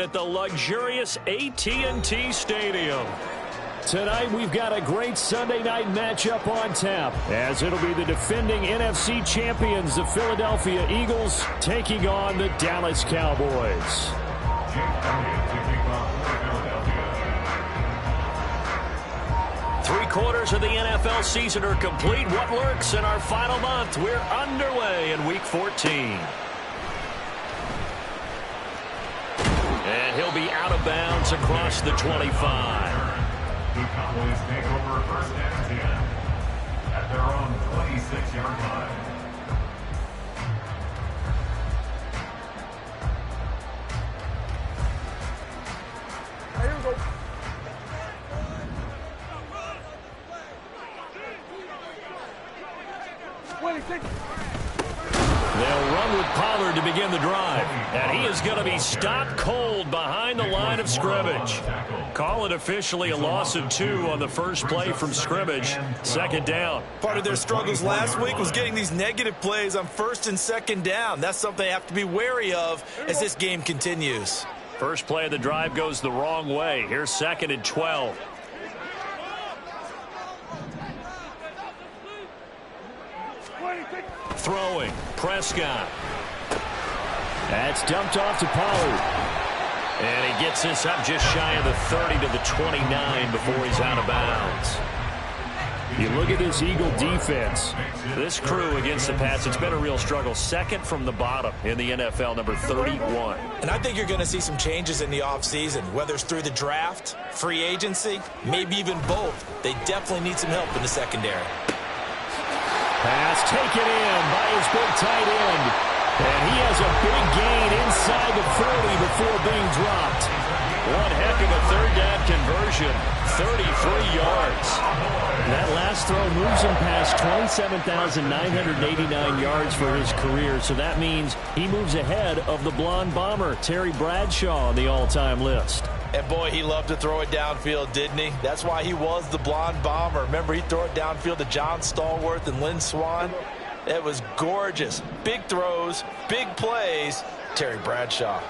At the luxurious AT&T Stadium. Tonight, we've got a great Sunday night matchup on tap, as it'll be the defending NFC champions, the Philadelphia Eagles, taking on the Dallas Cowboys. Three-quarters of the NFL season are complete. What lurks in our final month? We're underway in Week 14. And he'll be out of bounds across the 25. The Cowboys take over first and 10 at their own 26-yard line. Here we go. They'll run with Pollard to begin the drive. And he is going to be stopped cold behind the line of scrimmage. Call it officially a loss of 2 on the first play from scrimmage. Second down. Part of their struggles last week was getting these negative plays on first and second down. That's something they have to be wary of as this game continues. First play of the drive goes the wrong way. Here's second and 12. Throwing, Prescott. That's dumped off to Pollard. And he gets this up just shy of the 30 to the 29 before he's out of bounds. You look at this Eagle defense. This crew against the pass, it's been a real struggle. Second from the bottom in the NFL, number 31. And I think you're going to see some changes in the offseason, whether it's through the draft, free agency, maybe even both. They definitely need some help in the secondary. Pass taken in by his big tight end. And he has a big gain inside the 40 before being dropped. One heck of a third down conversion. 33 yards. That last throw moves him past 27,989 yards for his career. So that means he moves ahead of the blonde bomber, Terry Bradshaw, on the all-time list. And boy, he loved to throw it downfield, didn't he? That's why he was the blonde bomber. Remember, he'd throw it downfield to John Stallworth and Lynn Swann. It was gorgeous. Big throws, big plays. Terry Bradshaw.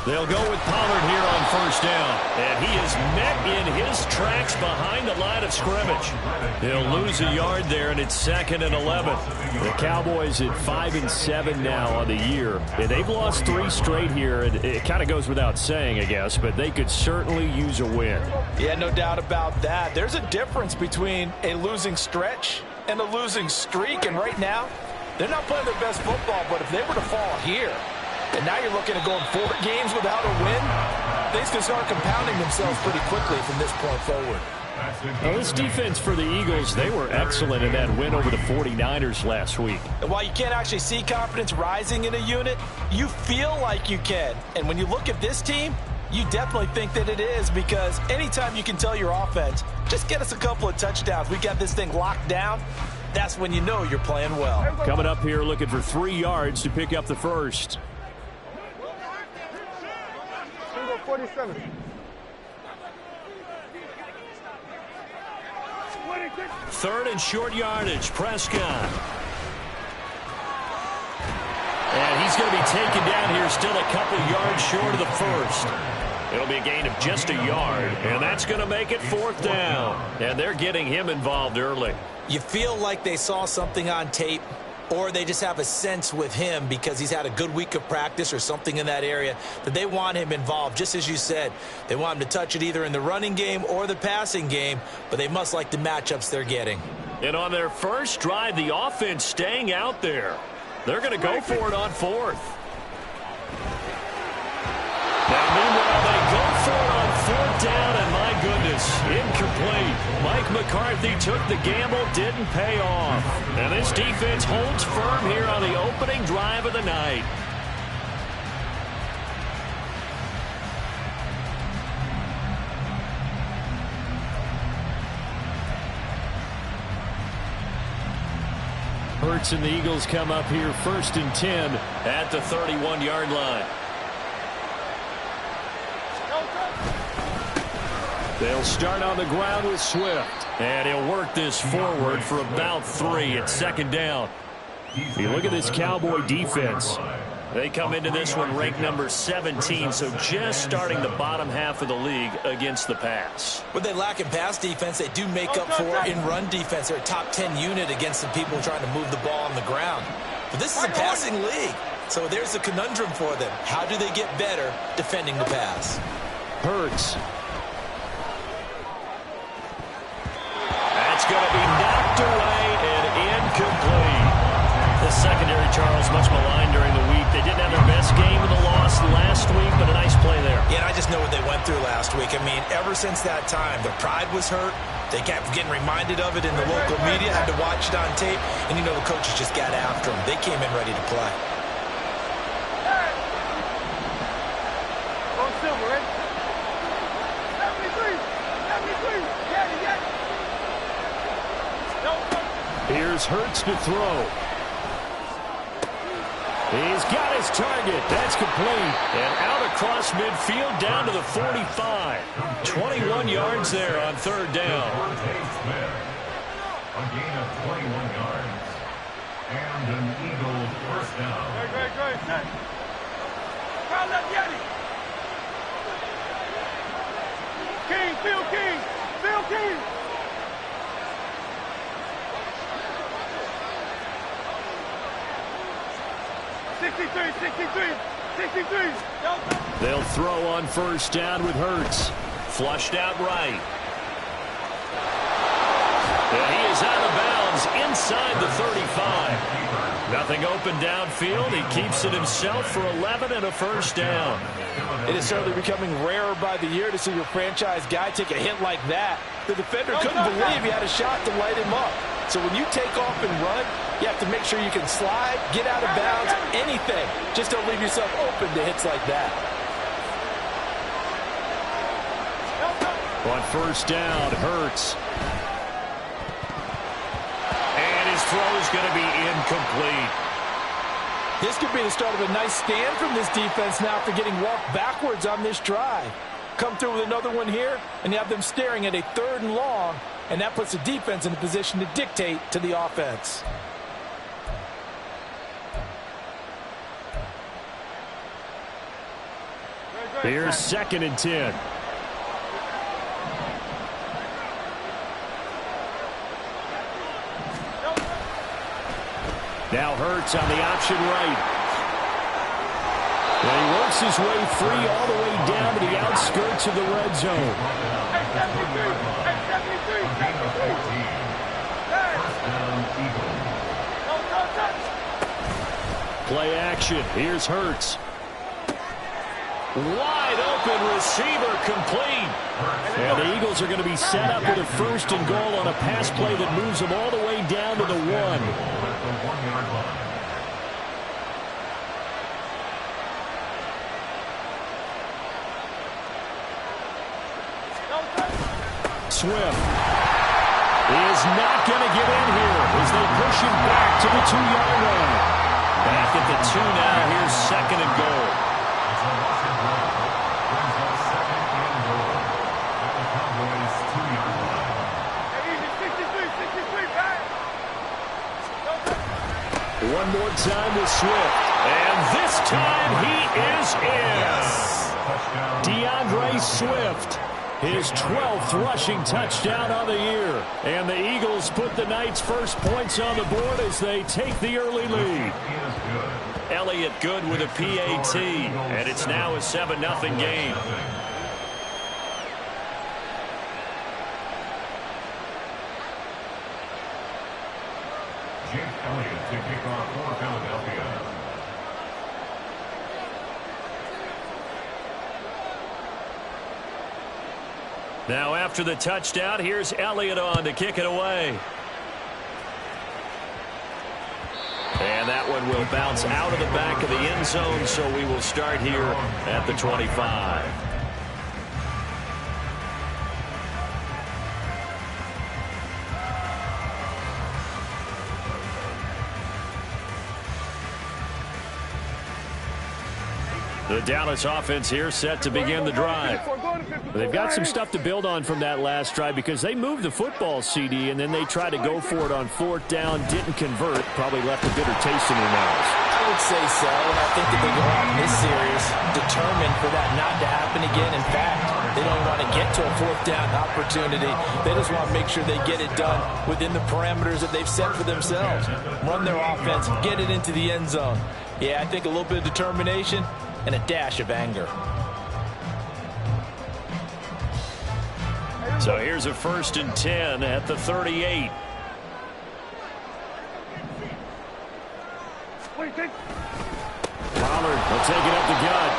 They'll go with Pollard here on first down. And he is met in his tracks behind the line of scrimmage. He'll lose a yard there, and it's second and 11. The Cowboys at 5-7 now on the year. And they've lost 3 straight here. It kind of goes without saying, I guess, but they could certainly use a win. Yeah, no doubt about that. There's a difference between a losing stretch and a losing streak. And right now, they're not playing their best football, but if they were to fall here, and now you're looking at going 4 games without a win, things can start compounding themselves pretty quickly from this point forward. Well, this defense for the Eagles, they were excellent in that win over the 49ers last week. And while you can't actually see confidence rising in a unit, you feel like you can. And when you look at this team, you definitely think that it is, because anytime you can tell your offense, just get us a couple of touchdowns, we got this thing locked down, that's when you know you're playing well. Coming up here looking for 3 yards to pick up the first. 47. Third and short yardage, Prescott. And he's going to be taken down here, still a couple yards short of the first. It'll be a gain of just a yard, and that's going to make it 4th down. And they're getting him involved early. You feel like they saw something on tape, or they just have a sense with him because he's had a good week of practice or something in that area that they want him involved. Just as you said, they want him to touch it either in the running game or the passing game, but they must like the matchups they're getting. And on their first drive, the offense staying out there. They're going to go for it on 4th. Now, meanwhile, they go for it on 4th down, and my goodness, incomplete. Mike McCarthy took the gamble, didn't pay off. And this defense holds firm here on the opening drive of the night. Hurts and the Eagles come up here 1st and 10 at the 31-yard line. They'll start on the ground with Swift. And he'll work this forward for about 3 at 2nd down. You look at this Cowboy defense. They come into this one ranked number 17, so just starting the bottom half of the league against the pass. What they lack in pass defense, they do make up for in run defense. They're a top 10 unit against the people trying to move the ball on the ground. But this is a passing league, so there's a conundrum for them. How do they get better defending the pass? Hurts. That's going to be knocked away and incomplete. The secondary, Charles, much maligned during the week. They didn't have their best game of the loss last week, but a nice play there. Yeah, and I just know what they went through last week. I mean, ever since that time, their pride was hurt. They kept getting reminded of it in the local media, had to watch it on tape, and you know the coaches just got after them. They came in ready to play. On Silver, right? 73. 73. Get it. No. Here's Hurts to throw. He's got his target. That's complete. And out across midfield down to the 45. 21 yards there on third down. A gain of 21 yards. And an Eagles first down. Great. Set. Foul that Yeti. King, Phil King. Phil King. They'll throw on first down with Hurts. Flushed out right. And he is out of bounds inside the 35. Nothing open downfield. He keeps it himself for 11 and a first down. It is certainly becoming rarer by the year to see your franchise guy take a hit like that. The defender couldn't believe he had a shot to light him up. So when you take off and run, you have to make sure you can slide, get out of bounds, anything. Just don't leave yourself open to hits like that. On first down, Hurts. And his throw is going to be incomplete. This could be the start of a nice stand from this defense now after getting walked backwards on this drive. Come through with another one here, and you have them staring at a 3rd and long, and that puts the defense in a position to dictate to the offense. Here's 2nd and 10. Now Hurts on the option right. And he works his way free all the way down to the outskirts of the red zone. Play action. Here's Hurts. Wide open receiver complete. And the Eagles are going to be set up with a 1st and goal on a pass play that moves them all the way down to the 1. Swift is not going to get in here as they push him back to the 2-yard line. Back at the 2 now. Here's 2nd and goal. One more time with Swift. And this time he is in. DeAndre Swift. His 12th rushing touchdown on the year. And the Eagles put the Knights' first points on the board as they take the early lead. Elliott good with a PAT. And it's now a 7-0 game. Jake Elliott to kick off for Philadelphia. Now after the touchdown, here's Elliott on to kick it away. And that one will bounce out of the back of the end zone, so we will start here at the 25. The Dallas offense here set to begin the drive. They've Got some stuff to build on from that last drive because they moved the football, CD, and then they tried to go for it on 4th down, didn't convert, probably left a bitter taste in their mouths. I would say so, and I think that they go out in this series determined for that not to happen again. In fact, they don't want to get to a 4th down opportunity. They just want to make sure they get it done within the parameters that they've set for themselves. Run their offense, get it into the end zone. Yeah, I think a little bit of determination and a dash of anger. So here's a 1st and 10 at the 38. Pollard will take it up the gut.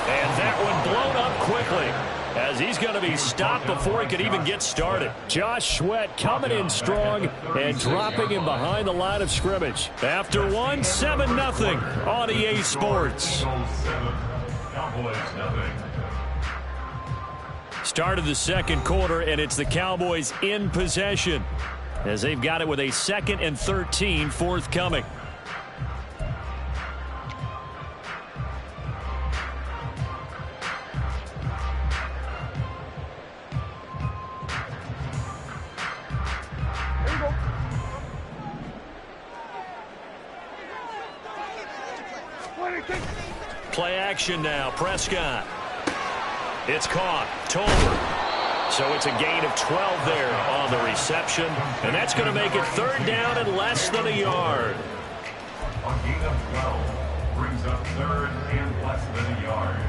And that one blown up quickly as he's going to be stopped before he could even get started. Josh Sweat coming in strong and dropping him behind the line of scrimmage. After one, 7-0 on EA Sports. Start of the second quarter, and it's the Cowboys in possession as they've got it with a 2nd and 13 forthcoming. Play action now. Prescott. It's caught. Tolbert. So it's a gain of 12 there on the reception. And that's going to make it 3rd down and less than a yard. A gain of 12 brings up 3rd and less than a yard.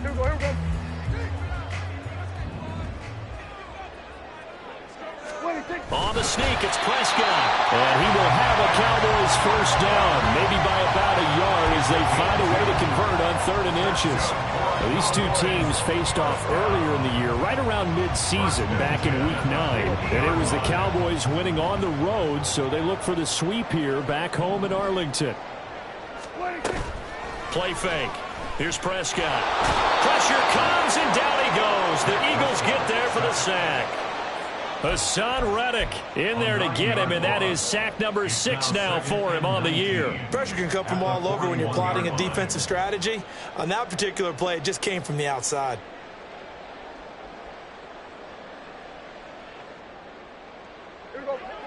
Here we go. On the sneak, it's Prescott. And he will have a Cowboys 1st down, maybe by about a yard as they find a way to convert on 3rd and inches. Well, these two teams faced off earlier in the year, right around mid-season, back in Week 9. And it was the Cowboys winning on the road, so they look for the sweep here back home in Arlington. Play fake. Here's Prescott. Pressure comes, and down he goes. The Eagles get there for the sack. Hassan Reddick in there to get him, and that is sack number 6 now for him on the year. Pressure can come from all over when you're plotting a defensive strategy. On that particular play, it just came from the outside.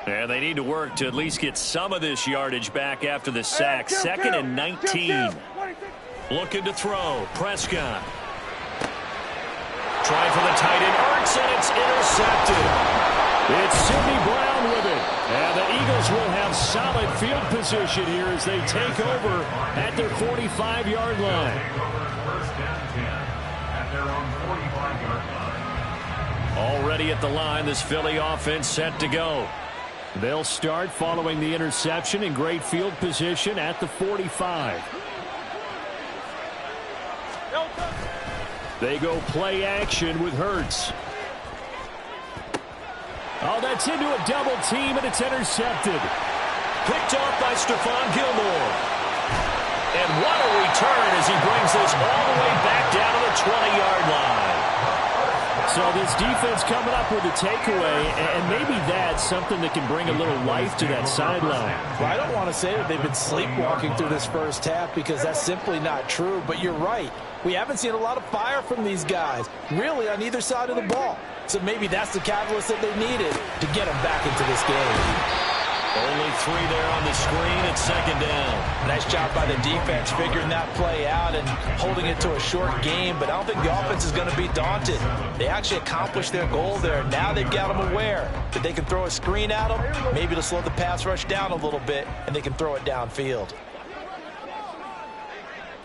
And they need to work to at least get some of this yardage back after the sack. 2nd and 19. Looking to throw. Prescott. Trying for the tight end. Ertz, and it's intercepted. It's Sidney Brown with it. And the Eagles will have solid field position here as they take over at their 45-yard line. Already at the line, this Philly offense set to go. They'll start following the interception in great field position at the 45. They go play action with Hurts. Oh, that's into a double team, and it's intercepted. Picked off by Stephon Gilmore. And what a return as he brings this all the way back down to the 20-yard line. So this defense coming up with a takeaway, and maybe that's something that can bring a little life to that sideline. Well, I don't want to say that they've been sleepwalking through this first half because that's simply not true, but you're right. We haven't seen a lot of fire from these guys, really, on either side of the ball. So maybe that's the catalyst that they needed to get them back into this game. Only 3 there on the screen at 2nd down. Nice job by the defense figuring that play out and holding it to a short game, but I don't think the offense is going to be daunted. They actually accomplished their goal there. Now they've got them aware that they can throw a screen at them, maybe to slow the pass rush down a little bit, and they can throw it downfield.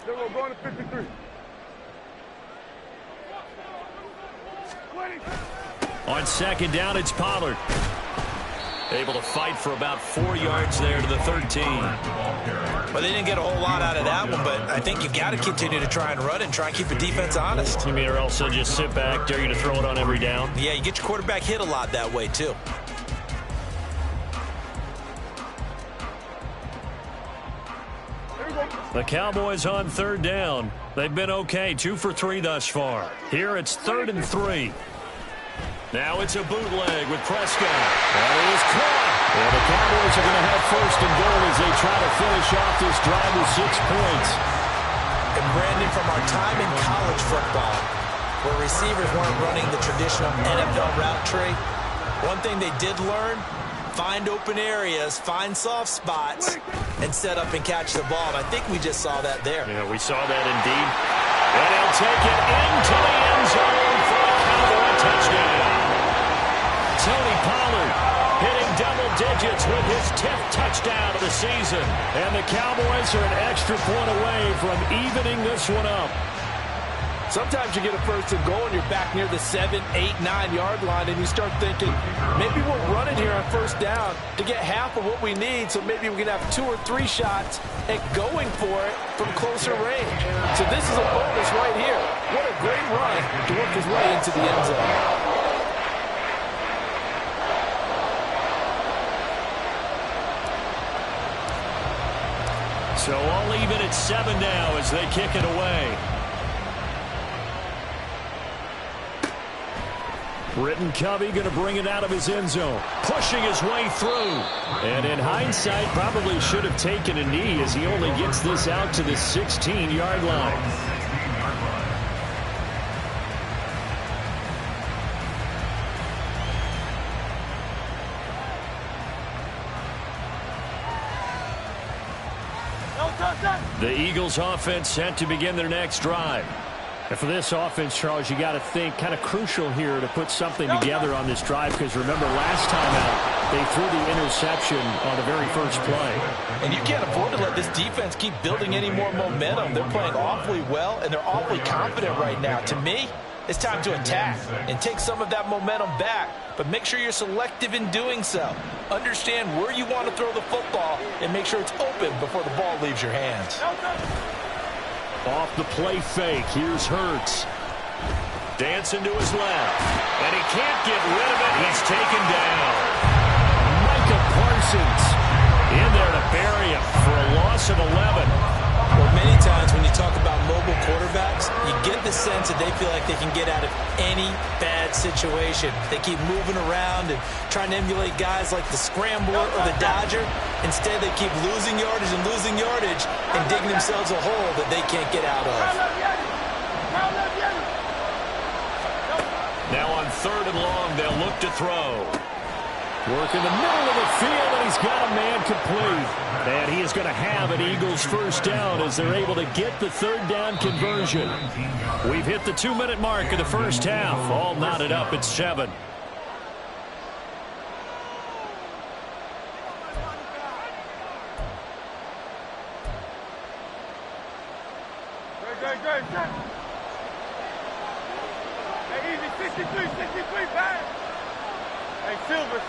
They're going to 53. On 2nd down, it's Pollard. Able to fight for about 4 yards there to the 13. Well, they didn't get a whole lot out of that one, but I think you've got to continue to try and run and try and keep the defense honest. You mean, or else they'll just sit back, dare you to throw it on every down? Yeah, you get your quarterback hit a lot that way, too. The Cowboys on 3rd down. They've been okay, 2 for 3 thus far. Here it's 3rd and 3. Now it's a bootleg with Prescott. And it is caught. And the Cowboys are going to have first and goal as they try to finish off this drive with 6 points. And Brandon, from our time in college football, where receivers weren't running the traditional NFL route tree, one thing they did learn, find open areas, find soft spots, and set up and catch the ball. And I think we just saw that there. Yeah, we saw that indeed. And he'll take it into the end zone for a Cowboy touchdown. Tony Pollard hitting double digits with his 10th touchdown of the season. And the Cowboys are an extra point away from evening this one up. Sometimes you get a first and goal and you're back near the 7, 8, 9-yard line, and you start thinking, maybe we're running here on first down to get half of what we need, so maybe we can have 2 or 3 shots at going for it from closer range. So this is a bonus right here. What a great run to work his way into the end zone. So all even at 7 now as they kick it away. Britton Covey going to bring it out of his end zone, pushing his way through. And in hindsight, probably should have taken a knee as he only gets this out to the 16-yard line. The Eagles offense set to begin their next drive. And for this offense, Charles, you got to think kind of crucial here to put something together on this drive, because remember last time out they threw the interception on the very first play. And you can't afford to let this defense keep building any more momentum. They're playing awfully well, and they're awfully confident right now. To me, it's time to attack and take some of that momentum back, but make sure you're selective in doing so. Understand where you want to throw the football and make sure it's open before the ball leaves your hands. Off the play fake, here's Hurts. Dancing to his left, and he can't get rid of it. He's taken down. Micah Parsons in there to bury him for a loss of 11. Well, many times when you talk about mobile quarterbacks, you get the sense that they feel like they can get out of any bad situation. They keep moving around and trying to emulate guys like the Scrambler or the Dodger. Instead, they keep losing yardage and digging themselves a hole that they can't get out of. Now on 3rd and long, they'll look to throw. Work in the middle of the field, and he's got a man complete. And he is going to have an Eagles first down as they're able to get the 3rd down conversion. We've hit the 2-minute mark of the first half. All knotted up at 7. Great. Hey, easy, 63, back. Hey, Silver.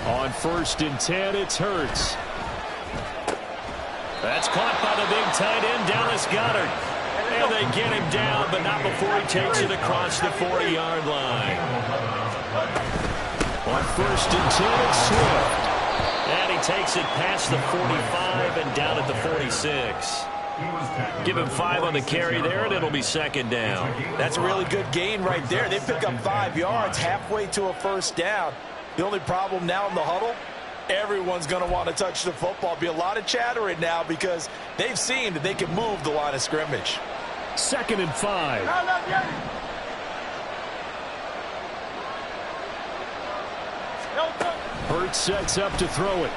On 1st and 10, it's Hurts. That's caught by the big tight end, Dallas Goedert. And they get him down, but not before he takes it across the 40-yard line. On 1st and 10, it's Swift. And he takes it past the 45 and down at the 46. Give him 5 on the carry there, and it'll be 2nd down. That's a really good gain right there. They pick up 5 yards halfway to a first down. The only problem now in the huddle, everyone's going to want to touch the football. Be a lot of chatter right now because they've seen that they can move the line of scrimmage. 2nd and 5. Hurts sets up to throw it.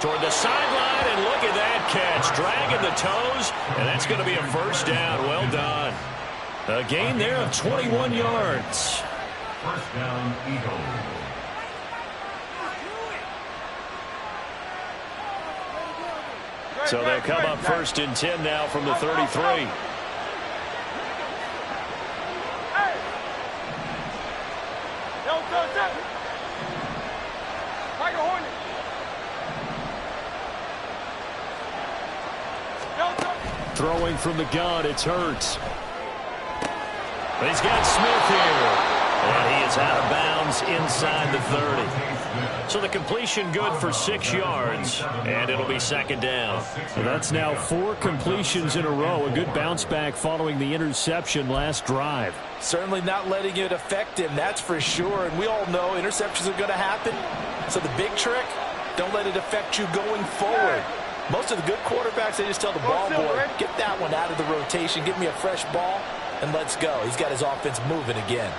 Toward the sideline, and look at that catch. Dragging the toes, and that's going to be a first down. Well done. A gain there of 21 yards. First down, Eagles. So they'll come up 1st and 10 now from the 33. Throwing from the gun, it's Hurts. He's got Smith here. And he is out of bounds inside the 30. So the completion good for 6 yards, and it'll be second down. So that's now 4 completions in a row. A good bounce back following the interception last drive. Certainly not letting it affect him, that's for sure. And we all know interceptions are going to happen. So the big trick, don't let it affect you going forward. Most of the good quarterbacks, they just tell the ball boy, get that one out of the rotation, give me a fresh ball, and let's go. He's got his offense moving again.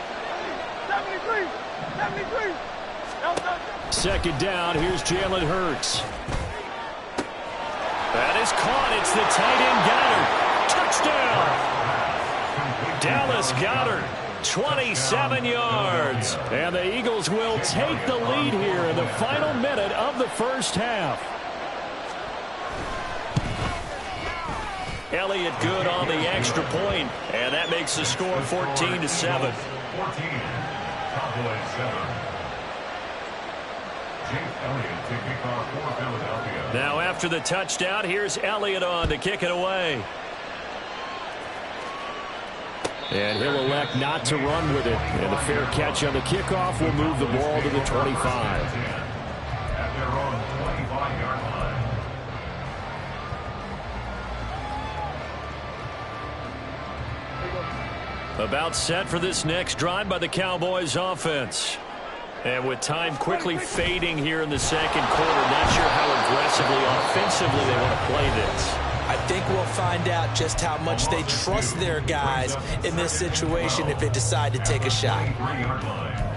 73, 73. Second down, here's Jalen Hurts. That is caught. It's the tight end Goddard. Touchdown. Dallas Goddard, 27 yards. And the Eagles will take the lead here in the final minute of the first half. Elliott good on the extra point, and that makes the score 14-7. 14, Cowboys 7. Now after the touchdown, here's Elliott on to kick it away. And he'll elect not to run with it. And the fair catch on the kickoff will move the ball to the 25. At their own 25-yard line. About set for this next drive by the Cowboys offense. And with time quickly fading here in the second quarter, not sure how aggressively, offensively they want to play this. I think we'll find out just how much they trust their guys in this situation if they decide to take a shot.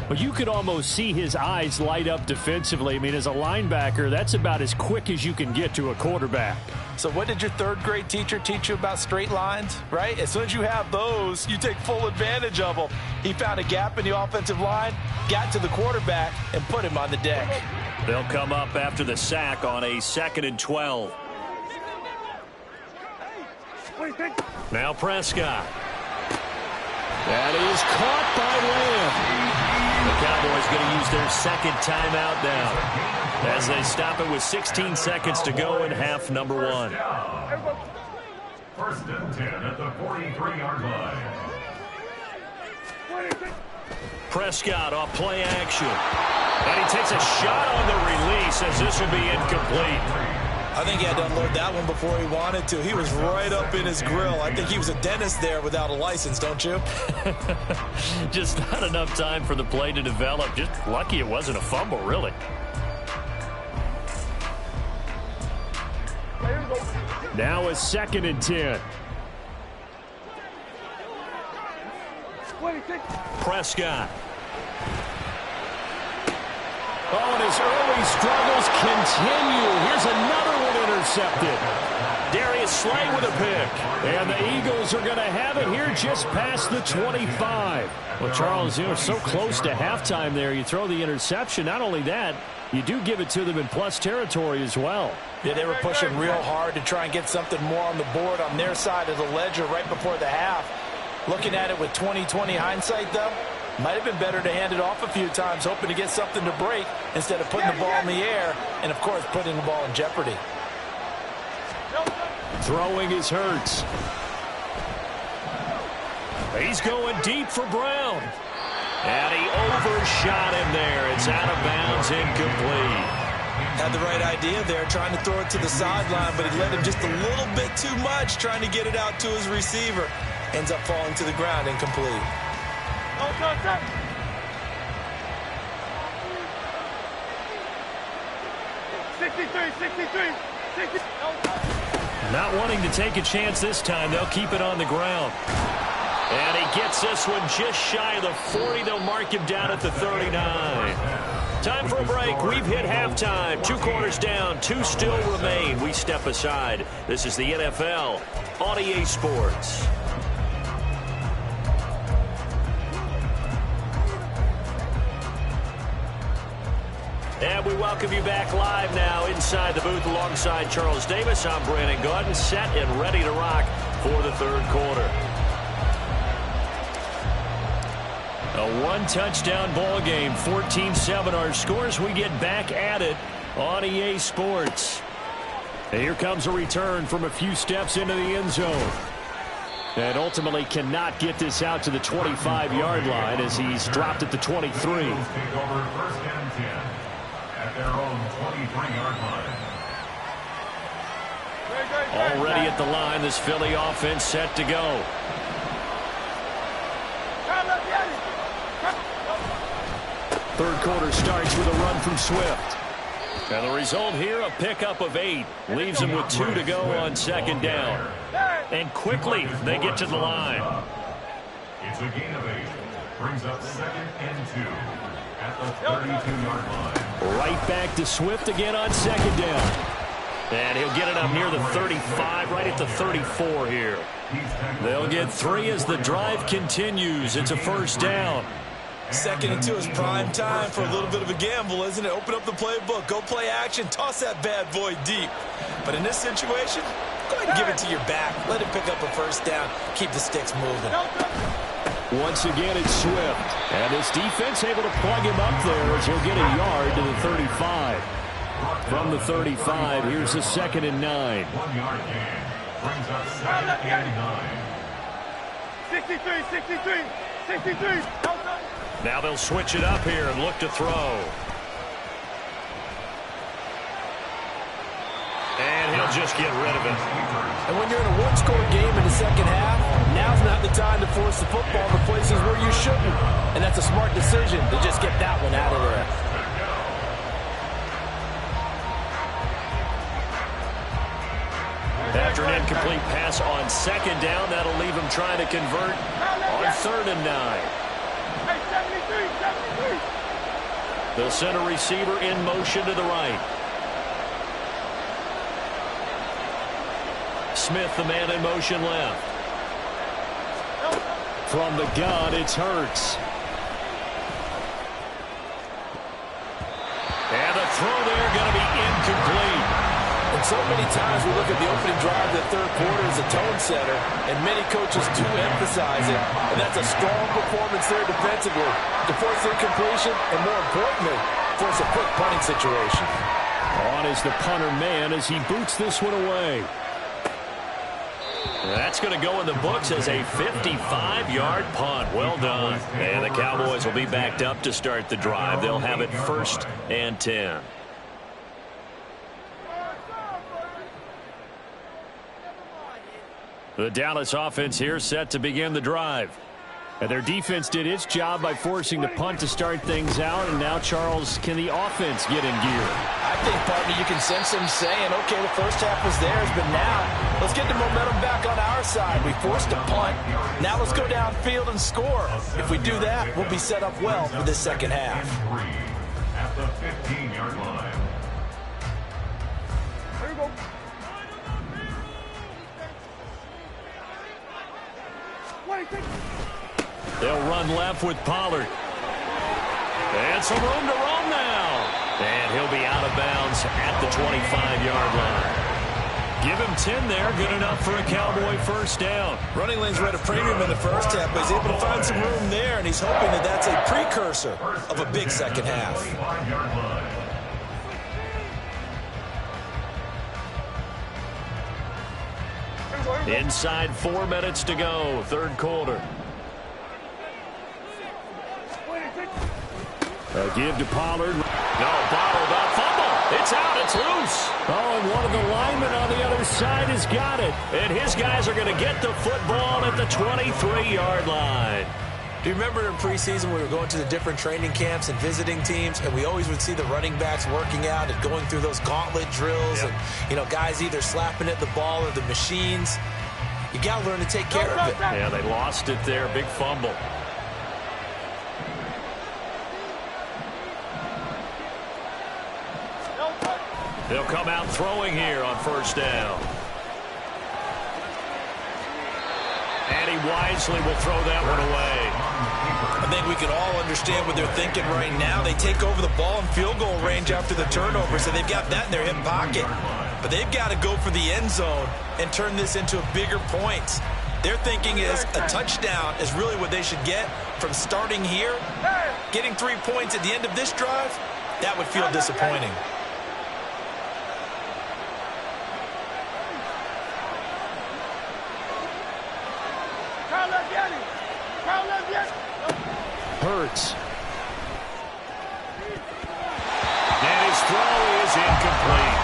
But you could almost see his eyes light up defensively. I mean, as a linebacker, that's about as quick as you can get to a quarterback. So what did your third-grade teacher teach you about straight lines, right? As soon as you have those, you take full advantage of them. He found a gap in the offensive line, got to the quarterback, and put him on the deck. They'll come up after the sack on a 2nd and 12. Now Prescott. That is caught by Lamb. The Cowboys going to use their second timeout now as they stop it with 16 seconds to go in half number 1. First and 10 at the 43-yard line. Prescott off play action. And he takes a shot on the release as this will be incomplete. I think he had to unload that one before he wanted to. He was right up in his grill. I think he was a dentist there without a license, don't you? Just not enough time for the play to develop. Just lucky it wasn't a fumble, really. Now a 2nd and 10. Prescott. Oh, and his early struggles continue. Here's another one intercepted. Darius Slay with a pick. And the Eagles are going to have it here just past the 25. Well, Charles, you know, so close to halftime there. You throw the interception. Not only that, you do give it to them in plus territory as well. Yeah, they were pushing real hard to try and get something more on the board on their side of the ledger right before the half. Looking at it with 20/20 hindsight, though, might have been better to hand it off a few times, hoping to get something to break instead of putting the ball in the air and, of course, putting the ball in jeopardy. Throwing is Hurts. He's going deep for Brown. And he overshot him there. It's out of bounds, incomplete. Had the right idea there, trying to throw it to the sideline, but he let him just a little bit too much, trying to get it out to his receiver. Ends up falling to the ground, incomplete. 63. Not wanting to take a chance this time, they'll keep it on the ground. And he gets this one just shy of the 40. They'll mark him down at the 39. Time for a break. We've hit halftime. 2 quarters down, 2 still remain. We step aside. This is the NFL on EA Sports. And we welcome you back live now inside the booth alongside Charles Davis. I'm Brandon Gaudin, set and ready to rock for the third quarter. A one-touchdown ball game, 14-7 our scores. We get back at it on EA Sports. And here comes a return from a few steps into the end zone. And ultimately cannot get this out to the 25-yard line as he's dropped at the 23. Take over 1st and 10 at their own 23-yard line. Already at the line, this Philly offense set to go. Third quarter starts with a run from Swift. And the result here, a pickup of 8. Leaves them with 2 to go on 2nd down. And quickly, they get to the line. It's a gain of 8. Brings up 2nd and 2 at the 32-yard line. Right back to Swift again on 2nd down. And he'll get it up near the 35, right at the 34 here. They'll get 3 as the drive continues. It's a 1st down. 2nd and 2 is prime time for a little bit of a gamble, isn't it? Open up the playbook, go play action, toss that bad boy deep. But in this situation, go ahead and give it to your back. Let him pick up a 1st down. Keep the sticks moving. Once again, it's Swift. And this defense able to plug him up there as he'll get a yard to the 35. From the 35, here's a 2nd and 9. 1 yard gain. Brings up 2nd and 9. 63. Now they'll switch it up here and look to throw. And he'll just get rid of it. And when you're in a one-score game in the 2nd half, now's not the time to force the football to places where you shouldn't. And that's a smart decision to just get that one out of there. After an incomplete pass on 2nd down, that'll leave him trying to convert on 3rd and 9. They'll send a receiver in motion to the right. Smith, the man in motion left. From the gun, it's Hurts. And the throw there going to be incomplete. And so many times we look at the opening drive of the 3rd quarter as a tone setter, and many coaches do emphasize it, and that's a strong performance there defensively to force incompletion and, more importantly, force a quick punting situation. On is the punter man as he boots this one away. That's going to go in the books as a 55-yard punt. Well done. And the Cowboys will be backed up to start the drive. They'll have it 1st and 10. The Dallas offense here set to begin the drive. And their defense did its job by forcing the punt to start things out. And now, Charles, can the offense get in gear? I think, partner, you can sense them saying, okay, the 1st half was theirs, but now let's get the momentum back on our side. We forced a punt. Now let's go downfield and score. If we do that, we'll be set up well for this 2nd half. At the 15-yard line. There you go. They'll run left with Pollard. And some room to roam now. And he'll be out of bounds at the 25-yard line. Give him 10 there. Good enough for a Cowboy 1st down. Running lanes were at a premium in the 1st half, but he's able to find some room there, and he's hoping that that's a precursor of a big 2nd half. 5-yard line. Inside 4 minutes to go, 3rd quarter. A give to Pollard. No, bottled up fumble. It's out. It's loose. Oh, and one of the linemen on the other side has got it. And his guys are going to get the football at the 23-yard line. Do you remember in preseason we were going to the different training camps and visiting teams, and we always would see the running backs working out and going through those gauntlet drills, and, you know, guys either slapping at the ball or the machines. You got to learn to take care of it. Yeah, they lost it there. Big fumble. They'll come out throwing here on 1st down. And he wisely will throw that one away. I think we can all understand what they're thinking right now. They take over the ball in field goal range after the turnover, so they've got that in their hip pocket. But they've got to go for the end zone and turn this into a bigger point. Their thinking is a touchdown is really what they should get from starting here. Getting 3 points at the end of this drive, that would feel disappointing. Hurts. And his throw is incomplete.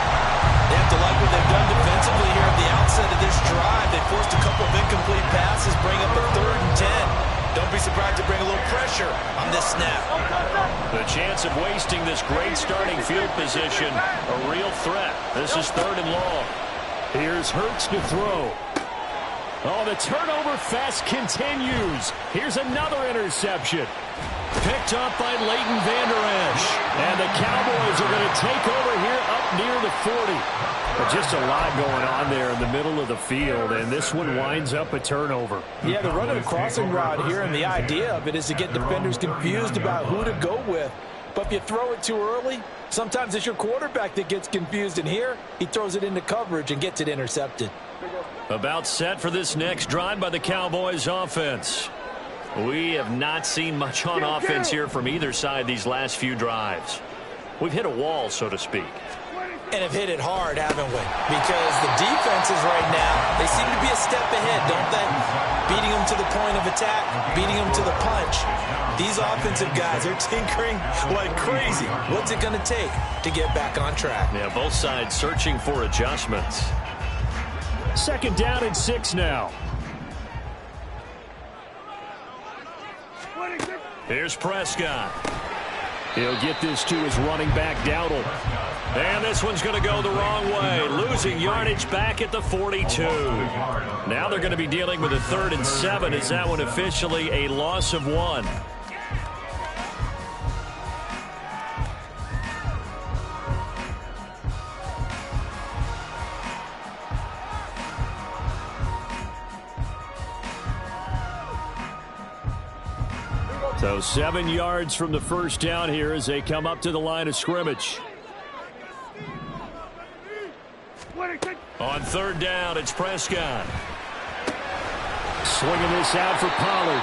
They have to like what they've done defensively here at the outset of this drive. They forced a couple of incomplete passes, bring up a 3rd and 10. Don't be surprised to bring a little pressure on this snap. The chance of wasting this great starting field position, a real threat. This is 3rd and long. Here's Hurts to throw. Oh, the turnover fest continues. Here's another interception. Picked up by Leighton Vander Esch. And the Cowboys are going to take over here up near the 40. But just a lot going on there in the middle of the field, and this one winds up a turnover. Yeah, they're running a crossing route here, and the idea of it is to get defenders confused about who to go with. But if you throw it too early, sometimes it's your quarterback that gets confused, and here he throws it into coverage and gets it intercepted. About set for this next drive by the Cowboys offense. We have not seen much on offense here from either side these last few drives. We've hit a wall, so to speak. And have hit it hard, haven't we? Because the defenses right now, they seem to be a step ahead, don't they? Beating them to the point of attack, beating them to the punch. These offensive guys are tinkering like crazy. What's it going to take to get back on track? Yeah, both sides searching for adjustments. 2nd down and 6 now. Here's Prescott. He'll get this to his running back, Dowdle. And this one's going to go the wrong way. Losing yardage back at the 42. Now they're going to be dealing with a 3rd and 7. Is that one officially a loss of 1? So 7 yards from the first down here as they come up to the line of scrimmage. On 3rd down, it's Prescott. Swinging this out for Pollard.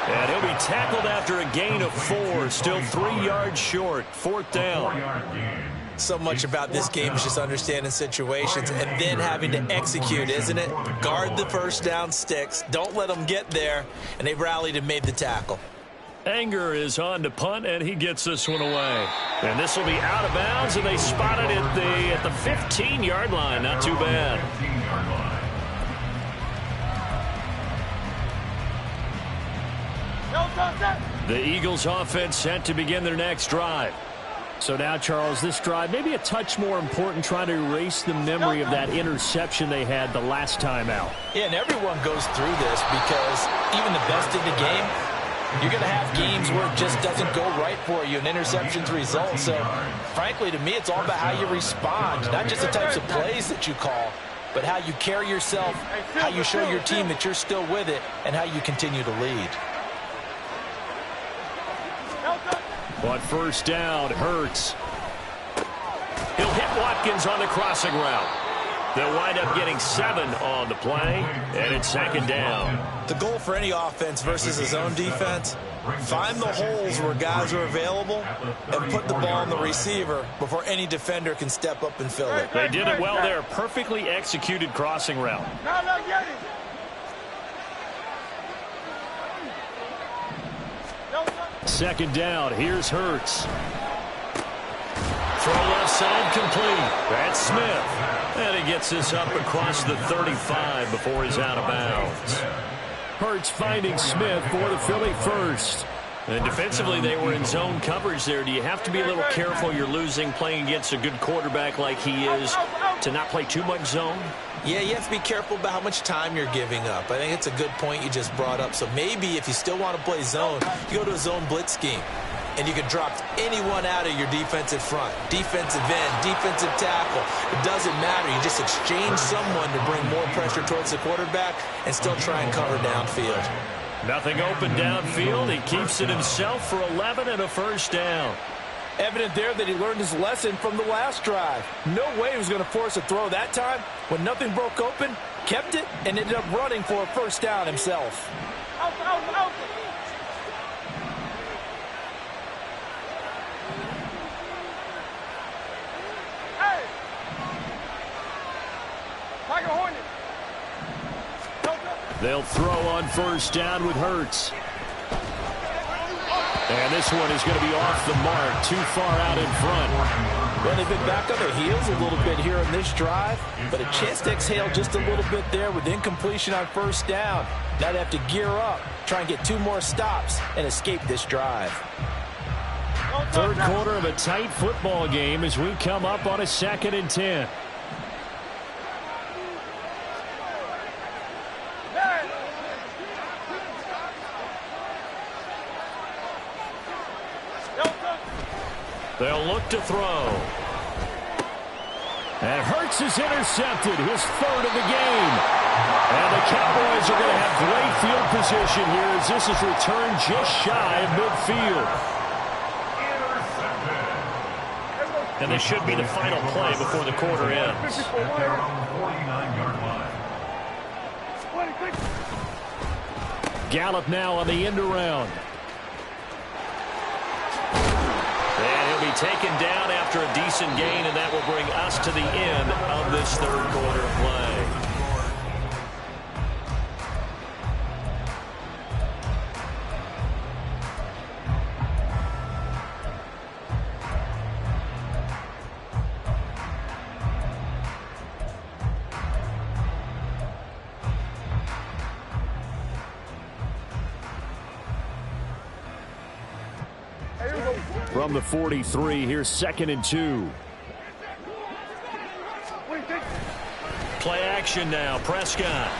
And he'll be tackled after a gain of 4. Still 3 yards short. 4th down. So much about this game is just understanding situations and then having to execute, isn't it? Guard the first down sticks. Don't let them get there. And they rallied and made the tackle. Anger is on to punt, and he gets this one away. And this will be out of bounds, and they spot it at the 15-yard line. Not too bad. The Eagles offense set to begin their next drive. So now, Charles, this drive maybe a touch more important, trying to erase the memory of that interception they had the last time out. Yeah, and everyone goes through this because even the best in the game, you're going to have games where it just doesn't go right for you, and interceptions result. So, frankly, to me, it's all about how you respond, not just the types of plays that you call, but how you carry yourself, how you show your team that you're still with it, and how you continue to lead. On 1st down, Hurts. He'll hit Watkins on the crossing route. They'll wind up getting 7 on the play, and it's 2nd down. The goal for any offense versus his own defense, find the holes where guys are available and put the ball on the receiver before any defender can step up and fill it. They did it well there. Perfectly executed crossing route. 2nd down, here's Hurts. Throw left side complete. That's Smith. And he gets this up across the 35 before he's out of bounds. Hurts finding Smith for the Philly first. And defensively, they were in zone coverage there. Do you have to be a little careful? You're losing, playing against a good quarterback like he is, to not play too much zone? Yeah, you have to be careful about how much time you're giving up. I think it's a good point you just brought up. So maybe if you still want to play zone, you go to a zone blitz scheme. And you can drop anyone out of your defensive front. Defensive end, defensive tackle. It doesn't matter. You just exchange someone to bring more pressure towards the quarterback and still try and cover downfield. Nothing open downfield. He keeps it himself for 11 and a 1st down. Evident there that he learned his lesson from the last drive. No way he was going to force a throw that time. When nothing broke open, kept it, and ended up running for a 1st down himself. Out. They'll throw on 1st down with Hurts. And this one is going to be off the mark, too far out in front. Well, they've been back on their heels a little bit here in this drive, but a chance to exhale just a little bit there with incompletion on first down. Now they have to gear up, try and get 2 more stops, and escape this drive. Third quarter of a tight football game as we come up on a 2nd and 10. They'll look to throw. And Hurts is intercepted, his 3rd of the game. And the Cowboys are going to have great field position here as this is returned just shy of midfield. And this should be the final play before the quarter ends. At their own 49-yard line. Gallup now on the end around. And he'll be taken down after a decent gain, and that will bring us to the end of this third quarter play. From the 43, here's 2nd and 2. Play action now, Prescott.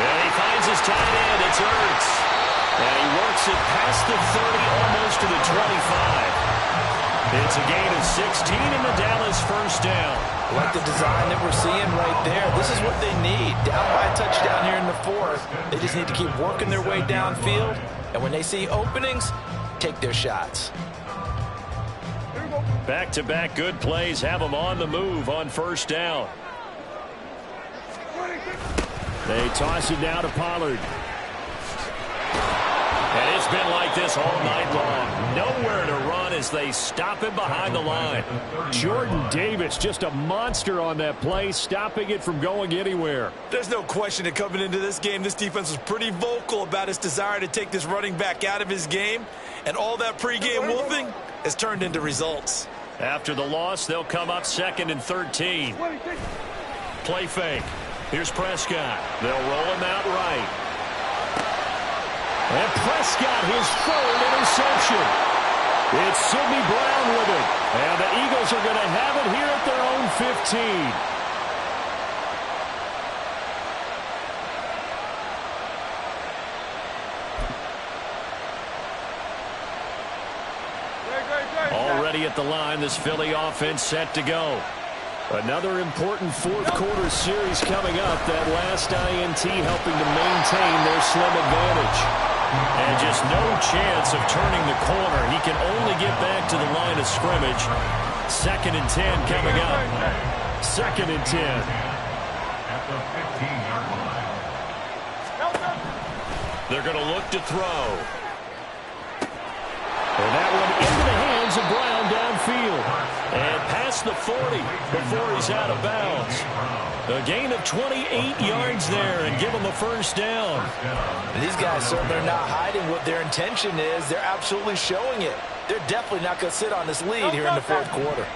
And he finds his tight end, it's Ertz. And he works it past the 30, almost to the 25. It's a gain of 16 in the Dallas first down. Like the design that we're seeing right there. This is what they need. Down by a touchdown here in the 4th. They just need to keep working their way downfield. And when they see openings, take their shots. Back-to-back good plays have them on the move on first down. They toss it down to Pollard. And it's been like this all night long. Nowhere to run as they stop him behind the line. Jordan Davis, just a monster on that play, stopping it from going anywhere. There's no question that coming into this game, this defense was pretty vocal about its desire to take this running back out of his game. And all that pregame wolfing has turned into results. After the loss, they'll come up 2nd and 13. Play fake. Here's Prescott. They'll roll him out right. And Prescott, his 3rd interception. It's Sidney Brown with it. And the Eagles are going to have it here at their own 15. Already at the line, this Philly offense set to go. Another important 4th quarter series coming up. That last INT helping to maintain their slim advantage. And just no chance of turning the corner. He can only get back to the line of scrimmage. 2nd and 10 coming up. 2nd and 10. At the 15-yard line. They're going to look to throw. And that one into the hands of Brown downfield. And past the 40 before he's out of bounds. A gain of 28 yards there and give him a first down. These guys certainly are not hiding what their intention is. They're absolutely showing it. They're definitely not going to sit on this lead here in the 4th quarter.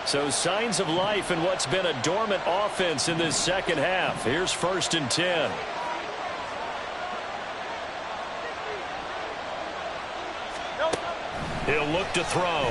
So signs of life in what's been a dormant offense in this second half. Here's 1st and 10. He'll look to throw.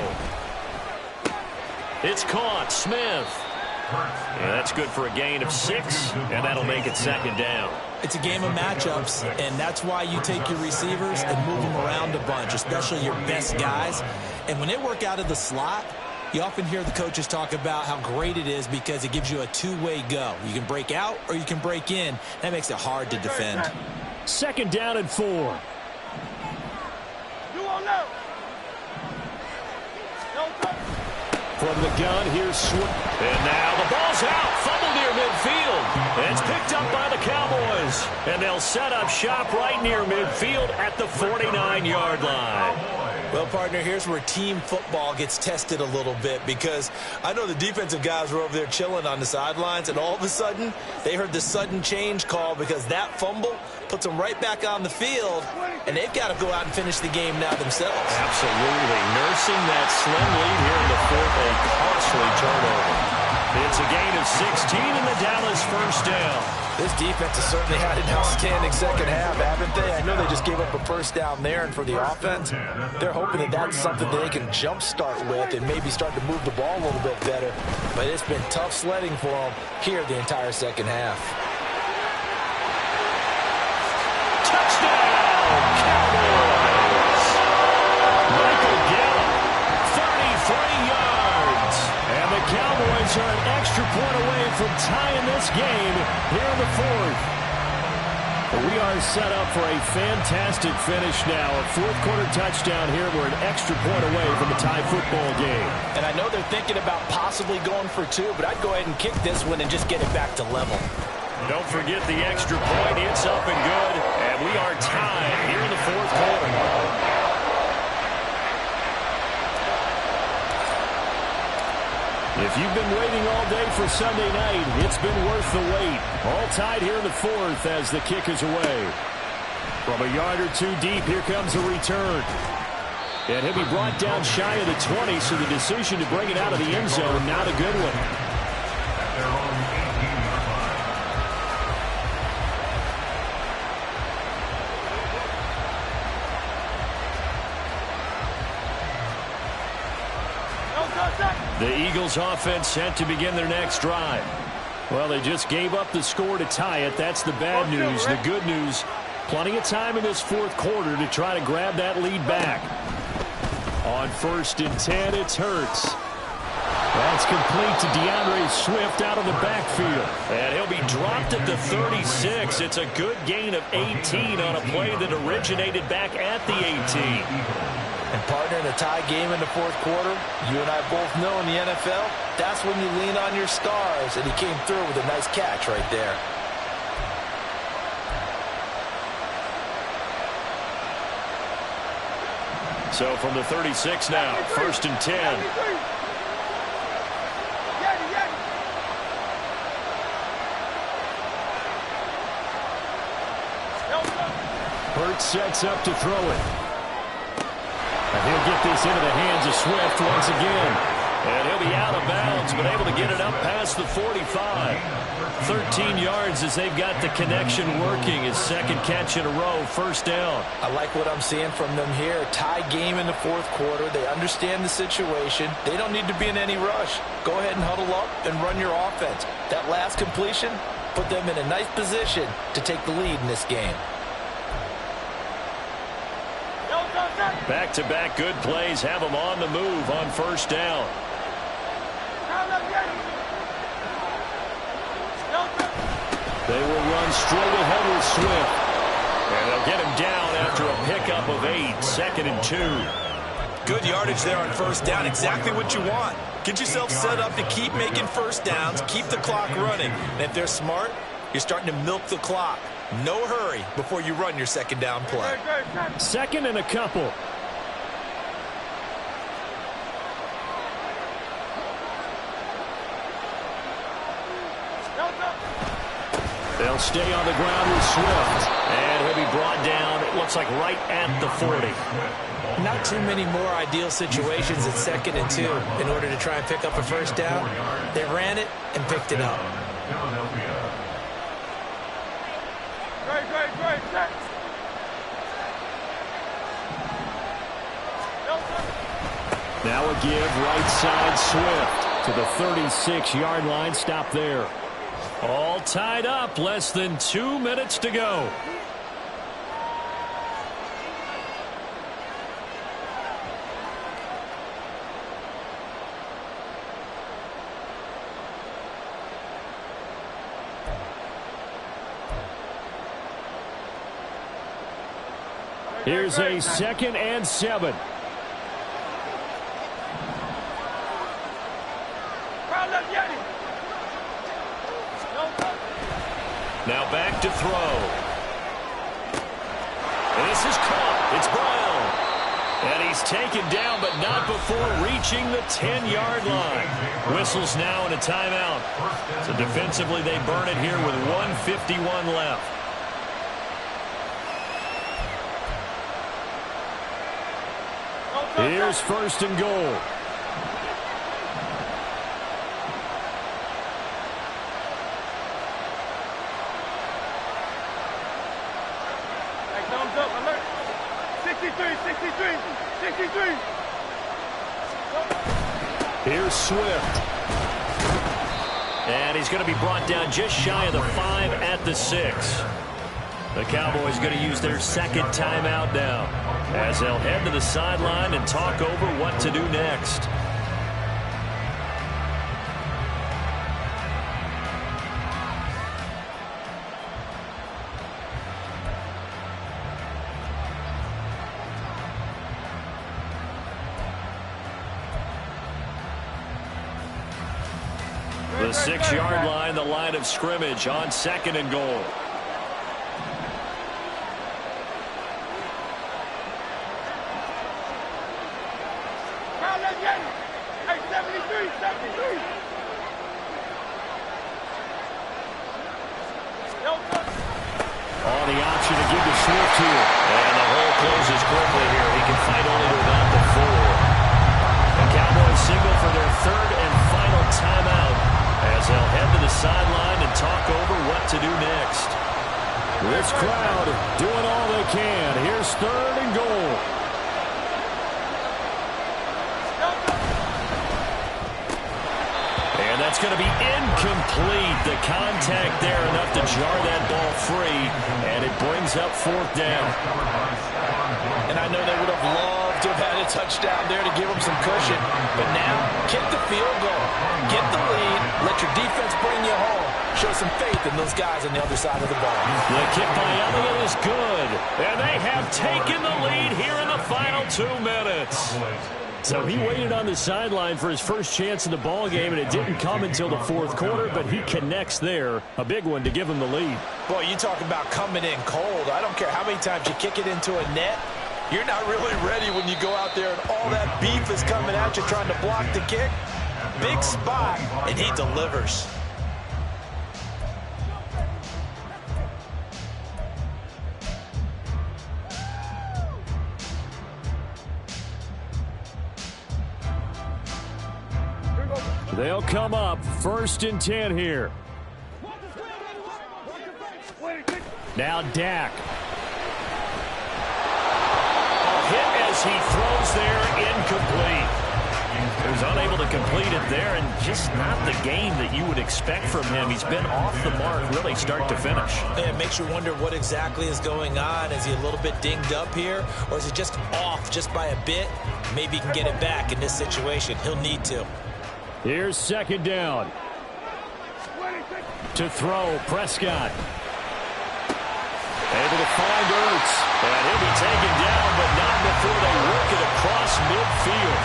It's caught. Smith. Yeah, that's good for a gain of 6, and that'll make it 2nd down. It's a game of matchups, and that's why you take your receivers and move them around a bunch, especially your best guys. And when they work out of the slot, you often hear the coaches talk about how great it is because it gives you a two-way go. You can break out or you can break in. That makes it hard to defend. 2nd down and 4. From the gun, here's Swift. And now the ball's out. Fumble near midfield. And it's picked up by the Cowboys. And they'll set up shop right near midfield at the 49-yard line. Well, partner, here's where team football gets tested a little bit, because I know the defensive guys were over there chilling on the sidelines, and all of a sudden, they heard the sudden change call because that fumble puts them right back on the field, and they've got to go out and finish the game now themselves. Absolutely. Nursing that slim lead here in the fourth, a costly turnover. It's a gain of 16 in the Dallas first down. This defense has certainly had an outstanding second half, haven't they? I know they just gave up a first down there, and for the offense, they're hoping that that's something that they can jumpstart with and maybe start to move the ball a little bit better. But it's been tough sledding for them here the entire second half. Touchdown, Cowboys! Michael Gallup, 33 yards. And the Cowboys are an extra point away from tying this game here in the fourth. We are set up for a fantastic finish now. A fourth-quarter touchdown here. We're an extra point away from a tie football game. And I know they're thinking about possibly going for two, but I'd go ahead and kick this one and just get it back to level. Don't forget the extra point. It's up and good. And we are tied here in the fourth quarter. If you've been waiting all day for Sunday night, it's been worth the wait. All tied here in the fourth as the kick is away. From a yard or two deep, here comes a return. And he'll be brought down shy of the 20, so the decision to bring it out of the end zone, not a good one. At their own 18-yard line. The Eagles offense set to begin their next drive. Well, they just gave up the score to tie it. That's the bad news. The good news, plenty of time in this fourth quarter to try to grab that lead back. On 1st and 10, it's Hurts. That's complete to DeAndre Swift out of the backfield. And he'll be dropped at the 36. It's a good gain of 18 on a play that originated back at the 18. And partner, in a tie game in the fourth quarter, you and I both know in the NFL, that's when you lean on your stars, and he came through with a nice catch right there. So from the 36 now, 1st and 10. Hurts sets up to throw it. And he'll get this into the hands of Swift once again. And he'll be out of bounds, but able to get it up past the 45. 13 yards as they've got the connection working. His second catch in a row, first down. I like what I'm seeing from them here. Tie game in the fourth quarter. They understand the situation. They don't need to be in any rush. Go ahead and huddle up and run your offense. That last completion put them in a nice position to take the lead in this game. Back-to-back good plays have them on the move on first down. They will run straight ahead with Swift. And they'll get him down after a pickup of 8, 2nd and 2. Good yardage there on first down. Exactly what you want. Get yourself set up to keep making first downs, keep the clock running. And if they're smart, you're starting to milk the clock. No hurry before you run your second down play. 2nd and a couple. They'll stay on the ground with Swift. And he'll be brought down, it looks like right at the 40. Not too many more ideal situations at 2nd and 2 in order to try and pick up a first down. They ran it and picked it up. Now a give right side Swift to the 36-yard line. Stop there. All tied up. Less than 2 minutes to go. Here's a 2nd and 7. Now back to throw. This is caught. It's Brown. And he He's taken down, but not before reaching the 10-yard line. Whistles now and a timeout. So defensively, they burn it here with 1:51 left. Here's first and goal. Hey, thumbs up, alert. 63, 63, 63. Here's Swift. And he's going to be brought down just shy of the 5 at the 6. The Cowboys going to use their second timeout now, as they'll head to the sideline and talk over what to do next. The 6-yard line, the line of scrimmage on second and goal. Hey, 73, 73. On the option to give to Swift here. And the hole closes quickly here. He can fight only to about the 4. The Cowboys signal for their third and final timeout, as they'll head to the sideline and talk over what to do next. This crowd doing all they can. Here's third and goal. And that's going to be incomplete. The contact there enough to jar that ball free, and it brings up fourth down. And I know they would have loved to have had a touchdown there to give them some cushion. But now, kick the field goal. Get the lead. Let your defense bring you home. Show some faith in those guys on the other side of the ball. The kick by Elliott is good. And they have taken the lead here in the final 2 minutes. So he waited on the sideline for his first chance in the ball game, and it didn't come until the fourth quarter, but he connects there. A big one to give him the lead. Boy, you talk about coming in cold. I don't care how many times you kick it into a net. You're not really ready when you go out there and all that beef is coming at you trying to block the kick. Big spot, and he delivers. They'll come up first and 10 here. Now Dak. Hit as he throws there, incomplete. He was unable to complete it there, and just not the game that you would expect from him. He's been off the mark really start to finish. It makes you wonder what exactly is going on. Is he a little bit dinged up here, or is he just off just by a bit? Maybe he can get it back in this situation. He'll need to. Here's second down. To throw, Prescott. Able to find Ertz. And he'll be taken down, but not before they work it across midfield.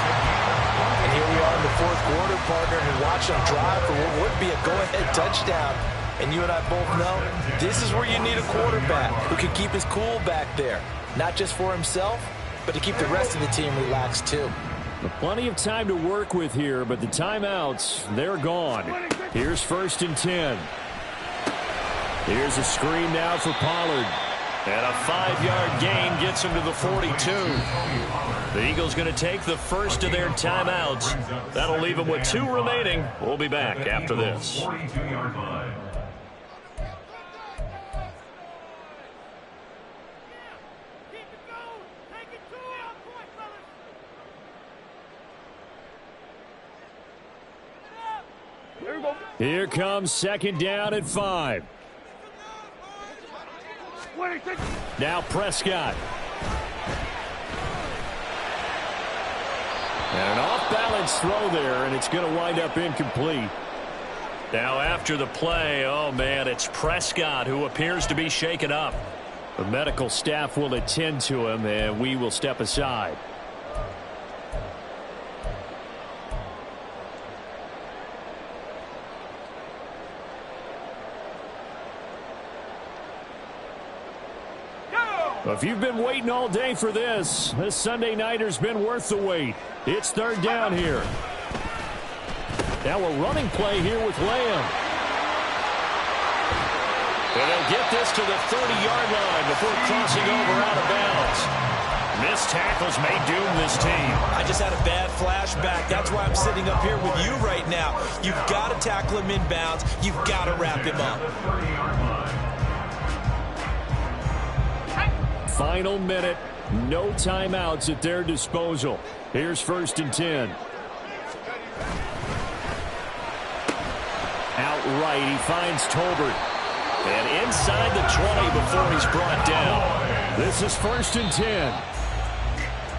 And here we are in the fourth quarter, partner, and watch him drive for what would be a go-ahead touchdown. And you and I both know this is where you need a quarterback who can keep his cool back there. Not just for himself, but to keep the rest of the team relaxed too. Plenty of time to work with here, but the timeouts, they're gone. Here's first and 10. Here's a screen now for Pollard. And a 5-yard gain gets him to the 42. The Eagles going to take the first of their timeouts. That'll leave them with 2 remaining. We'll be back after this. 42-yard line. Here comes second down at 5. Now Prescott. And an off-balance throw there, and it's going to wind up incomplete. Now after the play, oh man, it's Prescott who appears to be shaken up. The medical staff will attend to him, and we will step aside. If you've been waiting all day for this Sunday nighter's been worth the wait. It's third down here. Now a running play here with Lamb. And they'll get this to the 30-yard line before crossing over out of bounds. Missed tackles may doom this team. I just had a bad flashback. That's why I'm sitting up here with you right now. You've got to tackle him inbounds. You've got to wrap him up. Final minute. No timeouts at their disposal. Here's 1st and 10. Outright, he finds Tolbert. And inside the 20 before he's brought down. This is 1st and 10.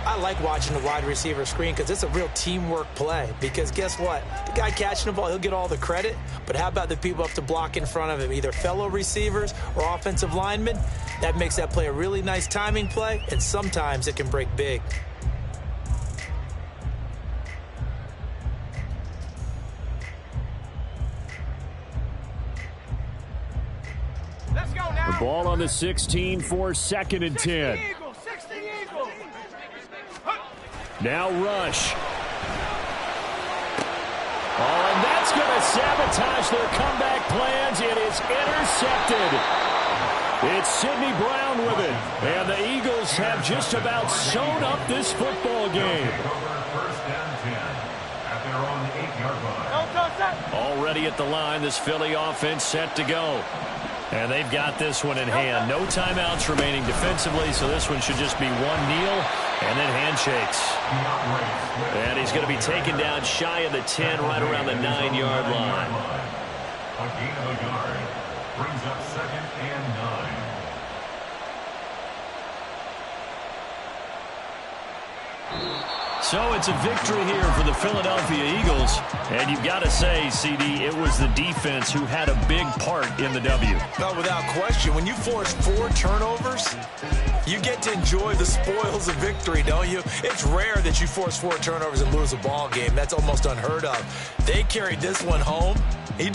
I like watching the wide receiver screen because it's a real teamwork play. Because guess what? The guy catching the ball, he'll get all the credit. But how about the people up to block in front of him, either fellow receivers or offensive linemen? That makes that play a really nice timing play, and sometimes it can break big. Let's go now. The ball on the 16 for 2nd and 10. Now Rush. Oh, and that's going to sabotage their comeback plans. It is intercepted. It's Sidney Brown with it. And the Eagles have just about sewn up this football game. Already at the line, this Philly offense set to go. And they've got this one in hand. No timeouts remaining defensively, so this one should just be one kneel and then handshakes. And he's going to be taken down shy of the 10, right around the 9-yard line. A gain of a yard brings up 2nd and 9. So it's a victory here for the Philadelphia Eagles. And you've got to say, CD, it was the defense who had a big part in the W. No, without question. When you force 4 turnovers, you get to enjoy the spoils of victory, don't you? It's rare that you force 4 turnovers and lose a ball game. That's almost unheard of. They carried this one home.